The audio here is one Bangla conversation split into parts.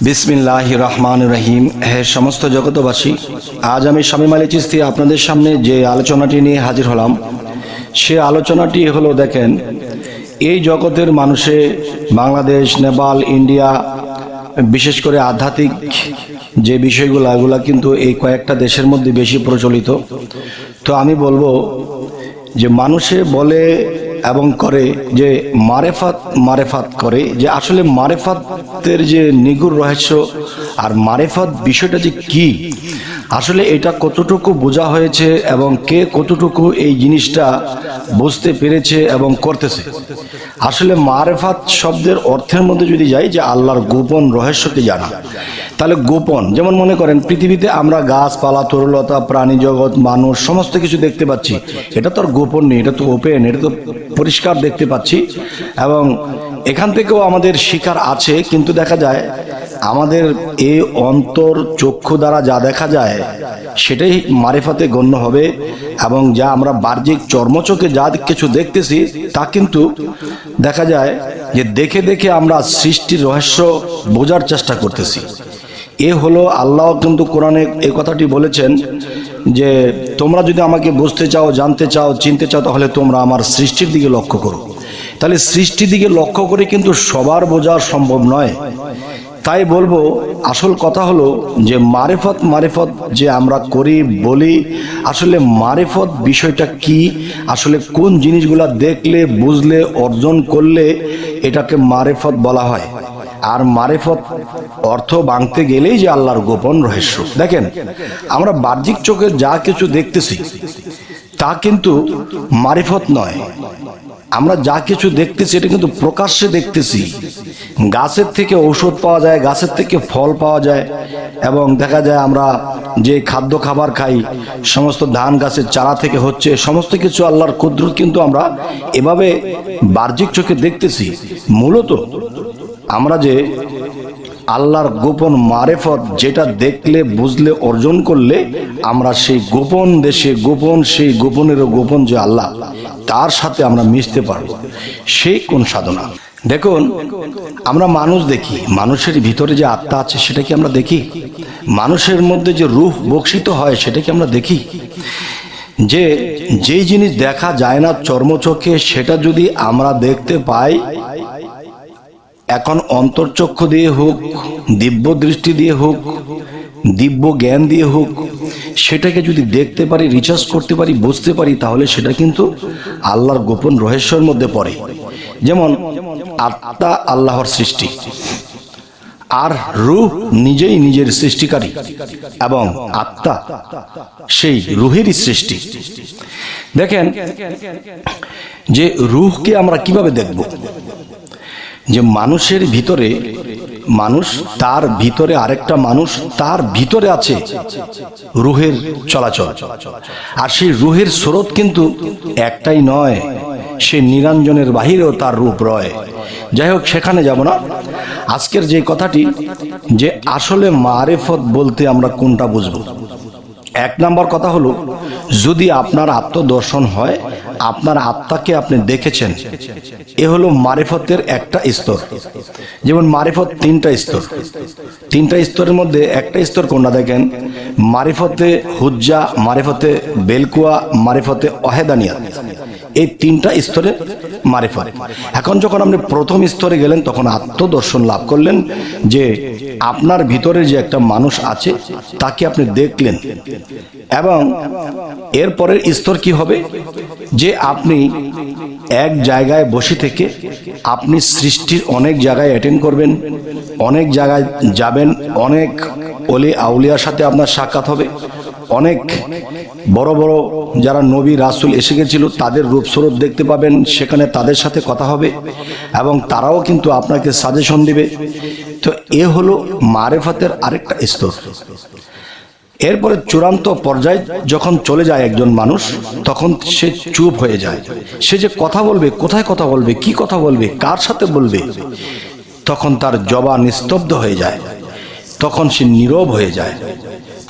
বিসমিল্লাহির রহমানির রহিম। হে সমস্ত জগতবাসী, আজ আমি শামীম আলী চিশতি আপনাদের সামনে যে আলোচনাটি নিয়ে হাজির হলাম, সে আলোচনাটি হলো, দেখেন, এই জগতের মানুষে বাংলাদেশ, নেপাল, ইন্ডিয়া, বিশেষ করে আধ্যাত্মিক যে বিষয়গুলো, এগুলা কিন্তু এই কয়েকটা দেশের মধ্যে বেশি প্রচলিত। তো আমি বলবো যে মানুষে বলে এবং করে যে মারেফাত করে, যে আসলে মারেফাতের যে নিগুড় রহস্য আর মারেফাত বিষয়টা যে কি, আসলে এটা কতটুকু বোঝা হয়েছে এবং কে কতটুকু এই জিনিসটা বুঝতে পেরেছে এবং করতেছে। আসলে মারেফাত শব্দের অর্থের মধ্যে যদি যাই, যে আল্লাহর গোপন রহস্যকে জানা, তাহলে গোপন, যেমন মনে করেন পৃথিবীতে আমরা গাছপালা, তরুলতা, প্রাণী জগৎ, মানুষ, সমস্ত কিছু দেখতে পাচ্ছি, এটা তো আর গোপন নেই, এটা তো ওপেন, এটা তো পরিষ্কার দেখতে পাচ্ছি এবং এখান থেকেও আমাদের শিকার আছে। কিন্তু দেখা যায় আমাদের এই অন্তর চক্ষু দ্বারা যা দেখা যায় সেটাই মারিফাতে গণ্য হবে, এবং যা আমরা বাহ্যিক চর্মচোখে যা কিছু দেখতেছি তা কিন্তু দেখা যায় যে দেখে দেখে আমরা সৃষ্টির রহস্য বোঝার চেষ্টা করতেছি। এ হলো, আল্লাহ কিন্তু কোরআনে এই কথাটি বলেছেন যে তোমরা যদি আমাকে বুঝতে চাও, জানতে চাও, চিনতে চাও, তাহলে তোমরা আমার সৃষ্টির দিকে লক্ষ্য করো। তাহলে সৃষ্টির দিকে লক্ষ্য করে কিন্তু সবার বোঝা সম্ভব নয়। তাই বলবো, আসল কথা হলো যে মারিফত যে আমরা করি বলি, আসলে মারিফত বিষয়টা কি, আসলে কোন জিনিসগুলা দেখলে, বুঝলে, অর্জন করলে এটাকে মারিফত বলা হয়। আর মারিফত অর্থ ভাঙতে গেলেই যে আল্লাহর গোপন রহস্য। দেখেন, আমরা বাহ্যিক চোখে যা কিছু দেখতেছি তা কিন্তু মারিফত নয়। আমরা যা কিছু দেখতেছি এটা কিন্তু প্রকাশ্যে দেখতেছি। গাছের থেকে ঔষধ পাওয়া যায়, গাছের থেকে ফল পাওয়া যায়, এবং দেখা যায় আমরা যে খাদ্য খাবার খাই সমস্ত ধান গাছের চারা থেকে হচ্ছে, সমস্ত কিছু আল্লাহর কুদরত কিন্তু আমরা এভাবে বাহ্যিক চোখে দেখতেছি। মূলত আমরা যে আল্লাহর গোপন মারেফত, যেটা দেখলে, বুঝলে, অর্জন করলে আমরা সেই গোপন দেশে গোপন, সেই গোপনেরও গোপন যে আল্লাহ, তার সাথে আমরা মিশতে পারবো। সেই কোন সাধনা। দেখুন, আমরা মানুষ দেখি, মানুষের ভিতরে যে আত্মা আছে সেটা কি আমরা দেখি? মানুষের মধ্যে যে রূহ বক্ষিত হয় সেটা কি আমরা দেখি? যেই জিনিস দেখা যায় না চর্মচোখে, সেটা যদি আমরা দেখতে পাই, এখন অন্তর্চক্ষু দিয়ে হোক, দিব্য দৃষ্টি দিয়ে হোক, দিব্য জ্ঞান দিয়ে হোক, সেটাকে যদি দেখতে পারি, রিসার্চ করতে পারি, বুঝতে পারি, তাহলে সেটা কিন্তু আল্লাহর গোপন রহস্যের মধ্যে পড়ে। যেমন আত্মা আল্লাহর সৃষ্টি, আর রূহ নিজেই নিজের সৃষ্টিকারী, এবং আত্মা সেই রূহেরই সৃষ্টি। দেখেন যে রূহকে আমরা কিভাবে দেখব, যে মানুষের ভিতরে মানুষ, তার ভিতরে আরেকটা মানুষ, তার ভিতরে আছে রূহের চলাচল, আর সেই রূহের স্রোত কিন্তু একটাই নয়, সে নিরঞ্জনের বাহিরেও তার রূপ রয়। যাই হোক, সেখানে যাব না। আজকের যে কথাটি, যে আসলে মারিফত বলতে আমরা কোনটা বুঝবো। এক নাম্বার কথা হলো, যদি আপনার আত্মদর্শন হয়, আপনার আত্মাকে আপনি দেখেছেন, এ হলো মারিফতের একটা স্তর। যেমন মারিফত তিনটা স্তরের মধ্যে একটা স্তর কোনটা দেখেন? মারিফতে হুজ্জা, মারিফতে বেলকুয়া, মারিফতে ওয়াহেদানিয়াত। এই তিনটা স্তরে মারিফত। এখন যখন আপনি প্রথম স্তরে গেলেন, তখন আত্মদর্শন লাভ করলেন, যে আপনার ভিতরে যে একটা মানুষ আছে তাকে আপনি দেখলেন। এবং এরপরের স্তর কি হবে, যে আপনি এক জায়গায় বসে থেকে আপনি সৃষ্টির অনেক জায়গায় অ্যাটেন্ড করবেন, অনেক জায়গায় যাবেন, অনেক ওলি আউলিয়ার সাথে আপনার সাক্ষাৎ হবে, অনেক বড় বড় যারা নবী রাসূল এসে গেছিল তাদের রূপস্বরূপ দেখতে পাবেন, সেখানে তাদের সাথে কথা হবে এবং তারাও কিন্তু আপনাকে সাজেশন দিবে। তো এ হলো মারিফতের আরেকটা স্তর। এরপরে চূড়ান্ত পর্যায়ে যখন চলে যায় একজন মানুষ, তখন সে চুপ হয়ে যায়। সে যে কথা বলবে, কোথায় কথা বলবে, কি কথা বলবে, কার সাথে বলবে, তখন তার জবান নিস্তব্ধ হয়ে যায়, তখন সে নীরব হয়ে যায়।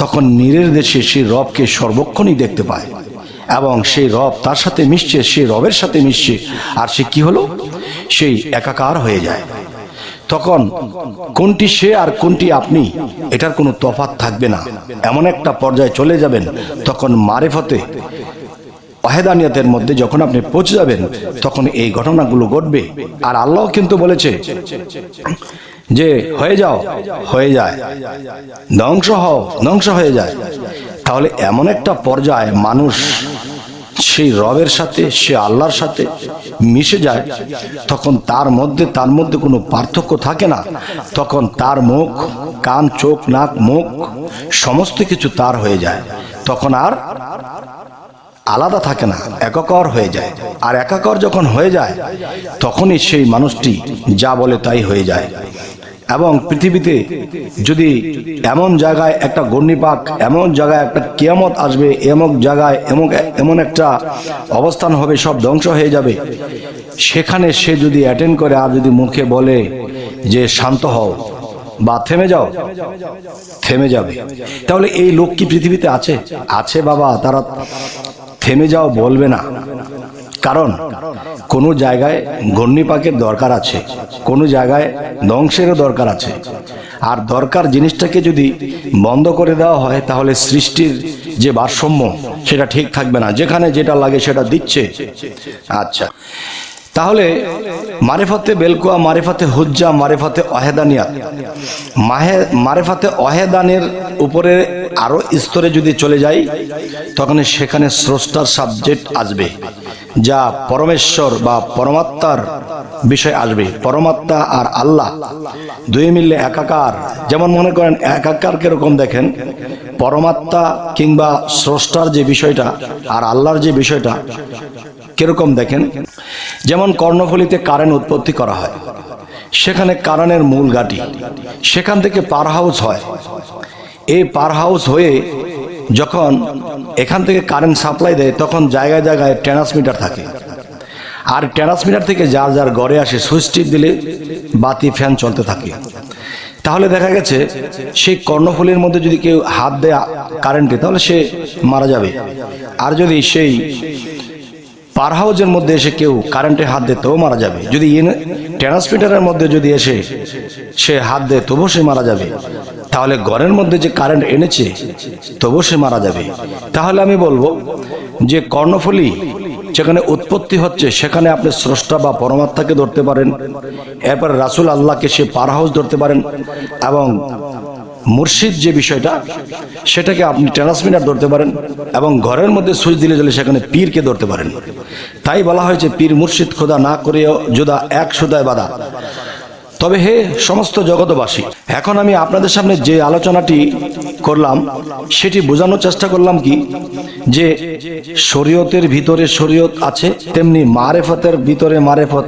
তখন নীরের দেশে সে রবকে সর্বক্ষণই দেখতে পায়, এবং সেই রব তার সাথে মিশছে, সে রবের সাথে মিশছে, আর সে কি হলো, সেই একাকার হয়ে যায়। তখন কোনটি সে আর কোনটি আপনি এটার কোনো তফাৎ থাকবে না। এমন একটা পর্যায়ে চলে যাবেন, তখন মারিফতে ওয়াহেদানিয়তের মধ্যে যখন আপনি পৌঁছে যাবেন, তখন এই ঘটনাগুলো ঘটবে। আর আল্লাহ কিন্তু বলেছে যে হয়ে যাও, হয়ে যায়, ধ্বংস হও, ধ্বংস হয়ে যায়। তাহলে এমন একটা পর্যায়ে মানুষ সেই রবের সাথে, সে আল্লাহর সাথে মিশে যায়, তখন তার মধ্যে কোনো পার্থক্য থাকে না। তখন তার মুখ, কান, চোখ, নাক, মুখ সমস্ত কিছু তার হয়ে যায়। তখন আর আলাদা থাকে না, একাকার হয়ে যায়। আর একাকার যখন হয়ে যায়, তখনই সেই মানুষটি যা বলে তাই হয়ে যায়। এবং পৃথিবীতে যদি এমন জায়গায় একটা ঘূর্ণিপাক, এমন জায়গায় একটা কিয়ামত আসবে, এমন জায়গায় এমন একটা অবস্থান হবে, সব ধ্বংস হয়ে যাবে, সেখানে সে যদি অ্যাটেন্ড করে আর যদি মুখে বলে যে শান্ত হও বা থেমে যাও, থেমে যাবে। তাহলে এই লোক কি পৃথিবীতে আছে? আছে বাবা, তারা থেমে যাও বলবে না। কারণ কোনো জায়গায় ঘূর্ণিপাকের দরকার আছে, কোনো জায়গায় ধ্বংসেরও দরকার আছে। আর দরকার জিনিসটাকে যদি বন্ধ করে দেওয়া হয়, তাহলে সৃষ্টির যে ভারসাম্য সেটা ঠিক থাকবে না। যেখানে যেটা লাগে সেটা দিচ্ছে। আচ্ছা, তাহলে মারিফতে বেলকুয়া, মারিফতে হুজ্জা, মারিফতে ওয়াহেদানিয়াত, মারিফতে ওয়াহেদানের উপরে আরো স্তরে যদি চলে যাই, তখন সেখানে স্রষ্টার সাবজেক্ট আসবে, যা পরমেশ্বর বা পরমাত্মার বিষয় আসবে। পরমাত্মা আর আল্লাহ দুই মিললে একাকার। যেমন মনে করেন একাকার কিরকম দেখেন, পরমাত্মা কিংবা স্রষ্টার যে বিষয়টা আর আল্লাহর যে বিষয়টা কিরকম দেখেন। যেমন কর্ণফুলীতে কারেন্ট উৎপত্তি করা হয়, সেখানে কারেন্টের মূল ঘাঁটি, সেখান থেকে পাওয়ার হাউস হয়। এই পাওয়ার হাউস হয়ে যখন এখান থেকে কারেন্ট সাপ্লাই দেয়, তখন জায়গায় জায়গায় ট্রান্সমিটার থাকে। আর ট্রান্সমিটার থেকে যার যার ঘরে আসে, সুইচ টিপ দিলে বাতি, ফ্যান চলতে থাকে। তাহলে দেখা গেছে সেই কর্ণফুলীর মধ্যে যদি কেউ হাত দেয় কারেন্টে, তাহলে সে মারা যাবে। আর যদি সেই পাওয়ার হাউসের মধ্যে এসে কেউ কারেন্টে হাত দেয়, তবু মারা যাবে। যদি ট্রান্সমিটারের মধ্যে যদি এসে সে হাত দেয়, তবু সে মারা যাবে। তাহলে ঘরের মধ্যে যে কারেন্ট এনেছে, তবু সে মারা যাবে। তাহলে আমি বলবো যে কর্ণফুলী যেখানে উৎপত্তি হচ্ছে, সেখানে আপনি স্রষ্টা বা পরমাত্মাকে ধরতে পারেন। এরপরে রাসূল আল্লাহকে সে পাওয়ার হাউস ধরতে পারেন। এবং মুর্শিদ যে বিষয়টা, সেটাকে আপনি ট্রান্সমিটার ধরতে পারেন। এবং ঘরের মধ্যে সুইচ দিলে চলে, সেখানে পীরকে ধরতে পারেন। তাই বলা হয়েছে পীর মুর্শিদ খোদা না করেও জুদা, এক সুদায় বাদা। তবে হে সমস্ত জগতবাসী, এখন আমি আপনাদের সামনে যে আলোচনাটি করলাম, সেটি বোঝানোর চেষ্টা করলাম কি, যে শরীয়তের ভিতরে শরীয়ত আছে, তেমনি মারেফতের ভিতরে মারেফত,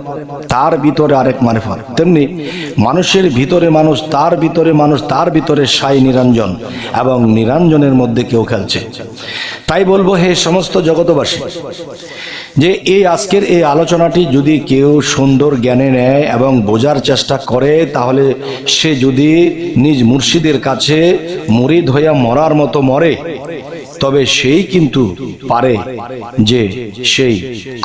তার ভিতরে আরেক মারেফত। তেমনি মানুষের ভিতরে মানুষ, তার ভিতরে মানুষ, তার ভিতরে সাই নিরঞ্জন, এবং নিরঞ্জনের মধ্যে কেউ খেলছে। তাই বলবো হে সমস্ত জগতবাসী, যে এই আজকের এই আলোচনাটি যদি কেউ সুন্দর জ্ঞানে নেয় এবং বোঝার চেষ্টা করে, তাহলে সে যদি নিজ মুর্শিদের কাছে মুরিদ হইয়া মরার মতো মরে, তবে সেই কিন্তু পারে যে সেই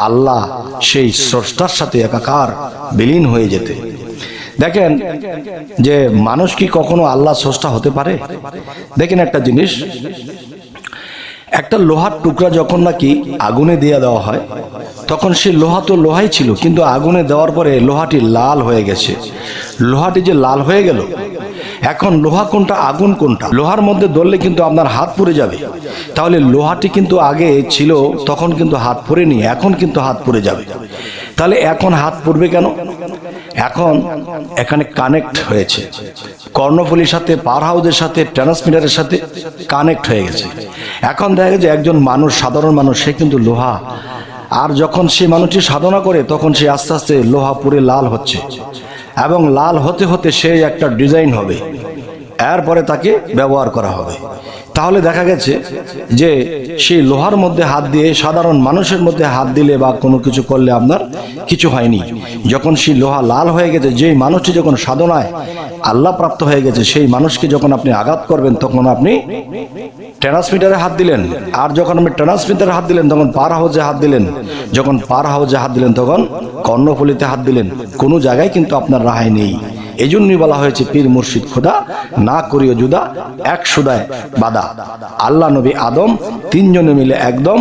আল্লাহ, সেই স্রষ্টার সাথে একাকার বিলীন হয়ে যেতে। দেখেন যে মানুষ কি কখনো আল্লাহ স্রষ্টা হতে পারে? দেখেন একটা জিনিস, একটা লোহার টুকরা যখন নাকি আগুনে দিয়ে দেওয়া হয়, তখন সে লোহা তো লোহাই ছিল, কিন্তু আগুনে দেওয়ার পরে লোহাটি লাল হয়ে গেছে। লোহাটি যে লাল হয়ে গেল, এখন লোহা কোনটা, আগুন কোনটা? লোহার মধ্যে ধরলে কিন্তু আপনার হাত পুড়ে যাবে। তাহলে লোহাটি কিন্তু আগে ছিল, তখন কিন্তু হাত পুড়েনি, এখন কিন্তু হাত পুড়ে যাবে। তাহলে এখন হাত পুড়বে কেন? এখন এখানে কানেক্ট হয়েছে, কর্ণফুলীর সাথে, পাওয়ার হাউসের সাথে, ট্রান্সমিটারের সাথে কানেক্ট হয়ে গেছে। এখন দেখা যায় একজন মানুষ, সাধারণ মানুষ, সে কিন্তু লোহা। আর যখন সে মানুষটি সাধনা করে, তখন সে আস্তে আস্তে লোহা পুড়ে লাল হচ্ছে, এবং লাল হতে হতে সে একটা ডিজাইন হবে, এরপরে তাকে ব্যবহার করা হবে। তাহলে দেখা গেছে যে সেই লোহার মধ্যে হাত দিয়ে সাধারণ মানুষের মধ্যে হাত দিলে বা কোনো কিছু করলে আপনার কিছু হয়নি। যখন সেই লোহা লাল হয়ে গেছে, যেই মানুষটি যখন সাধনায় আল্লাহ প্রাপ্ত হয়ে গেছে, সেই মানুষকে যখন আপনি আঘাত করবেন, তখন আপনি ট্রান্সমিটারে হাত দিলেন। আর যখন আপনি ট্রান্সমিটারে হাত দিলেন, তখন পাওয়ার হাউসে হাত দিলেন। যখন পাওয়ার হাউসে হাত দিলেন, তখন কর্ণফুলীতে হাত দিলেন। কোনো জায়গায় কিন্তু আপনার রেহাই নেই। এই জন্যই বলা হয়েছে পীর মুর্শিদ খোদা, না করিও জুদা, এক সুদায় বাদা। আল্লাহ নবী আদম তিনজনে মিলে একদম,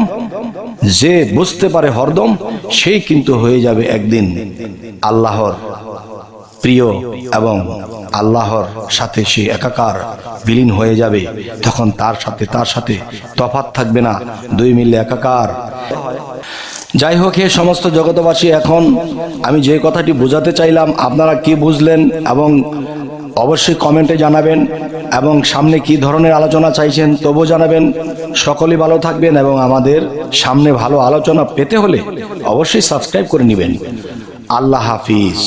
যে বুঝতে পারে হরদম সেই কিন্তু হয়ে যাবে একদিন আল্লাহর প্রিয় এবং আল্লাহর সাথে সে একাকার বিলীন হয়ে যাবে। তখন তার সাথে তফাৎ থাকবে না, দুই মিলে একাকার। যাই হোক, হে সমস্ত জগতবাসী, এখন আমি যে কথাটি বোঝাতে চাইলাম আপনারা কি বুঝলেন এবং অবশ্যই কমেন্টে জানাবেন, এবং সামনে কি ধরনের আলোচনা চাইছেন তবুও জানাবেন। সকলেই ভালো থাকবেন এবং আমাদের সামনে ভালো আলোচনা পেতে হলে অবশ্যই সাবস্ক্রাইব করে নেবেন। আল্লাহ হাফিজ।